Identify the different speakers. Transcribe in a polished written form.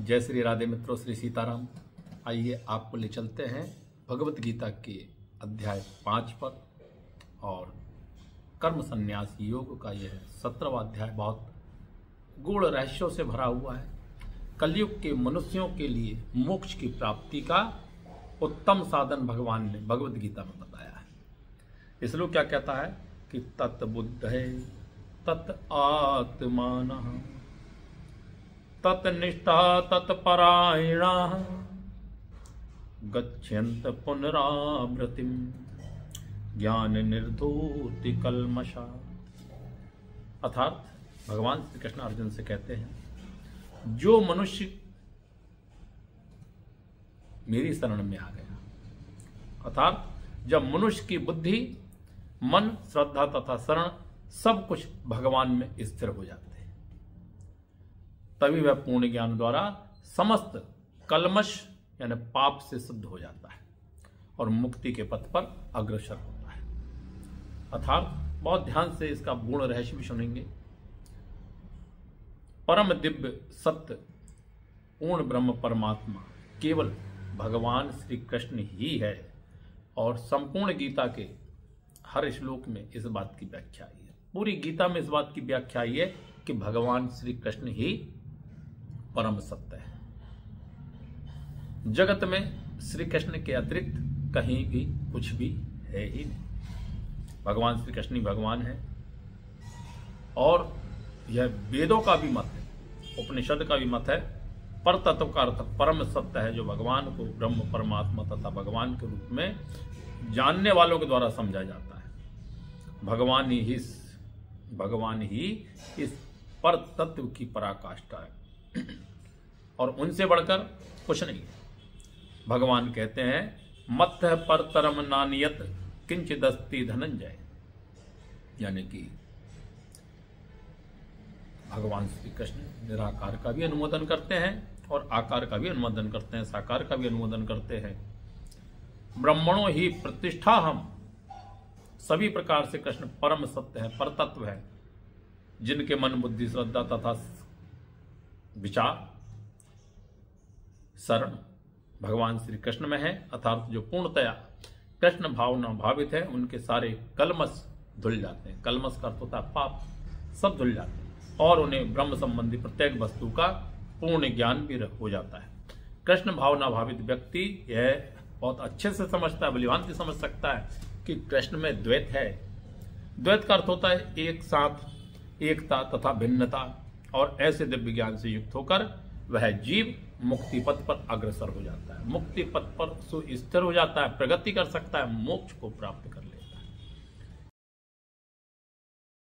Speaker 1: जय श्री राधे मित्रों, श्री सीताराम। आइए आपको ले चलते हैं भगवत गीता के अध्याय 5 पर। और कर्म संन्यास योग का यह 17वां अध्याय बहुत गूढ़ रहस्यों से भरा हुआ है। कलयुग के मनुष्यों के लिए मोक्ष की प्राप्ति का उत्तम साधन भगवान ने भगवत गीता में बताया है। इसलिए क्या कहता है कि तत् बुद्धे तत् आत्मानः तत्निष्ठा तत्परायणा गच्छन्त पुनरावृत्तिम ज्ञान निर्धूति कल्मषा। अर्थात भगवान श्री कृष्ण अर्जुन से कहते हैं, जो मनुष्य मेरी शरण में आ गया, अर्थात जब मनुष्य की बुद्धि, मन, श्रद्धा तथा शरण सब कुछ भगवान में स्थिर हो जाते हैं, तभी वह पूर्ण ज्ञान द्वारा समस्त कल्मश यानी पाप से शुद्ध हो जाता है और मुक्ति के पथ पर अग्रसर होता है। अर्थात बहुत ध्यान से इसका पूर्ण रहस्य भी सुनेंगे। परम दिव्य सत्य पूर्ण ब्रह्म परमात्मा केवल भगवान श्री कृष्ण ही है। और संपूर्ण गीता के हर श्लोक में इस बात की व्याख्या आई है। पूरी गीता में इस बात की व्याख्या आई है कि भगवान श्री कृष्ण ही परम सत्य है। जगत में श्री कृष्ण के अतिरिक्त कहीं भी कुछ भी है ही नहीं। भगवान श्री कृष्ण ही भगवान है। और यह वेदों का भी मत है, उपनिषद का भी मत है। पर तत्व का अर्थ परम सत्य है, जो भगवान को ब्रह्म परमात्मा तथा भगवान के रूप में जानने वालों के द्वारा समझा जाता है। भगवान ही इस पर तत्व की पराकाष्ठा है और उनसे बढ़कर कुछ नहीं है। भगवान कहते हैं, मत्थ पर तरम नानियत किंचिदस्ति धनंजय। यानी कि भगवान श्री कृष्ण निराकार का भी अनुमोदन करते हैं और आकार का भी अनुमोदन करते हैं, साकार का भी अनुमोदन करते हैं। ब्रह्मणो ही प्रतिष्ठा हम, सभी प्रकार से कृष्ण परम सत्य है, परतत्व है, जिनके मन, बुद्धि, श्रद्धा तथा विचार, शरण भगवान श्री कृष्ण में है। अर्थात जो पूर्णतया कृष्ण भावना भावित है, उनके सारे कलमश धुल जाते हैं। कलमश का अर्थ होता है पाप, सब धुल जाते हैं और उन्हें ब्रह्म संबंधी प्रत्येक वस्तु का पूर्ण ज्ञान भी हो जाता है। कृष्ण भावना भावित व्यक्ति यह बहुत अच्छे से समझता है, बलिभान से समझ सकता है कि कृष्ण में द्वैत है। द्वैत का अर्थ होता है एक साथ, एकता तथा भिन्नता। और ऐसे दिव्य ज्ञान से युक्त होकर वह जीव मुक्ति पथ पर अग्रसर हो जाता है, मुक्ति पथ पर सुस्थिर हो जाता है, प्रगति कर सकता है, मोक्ष को प्राप्त कर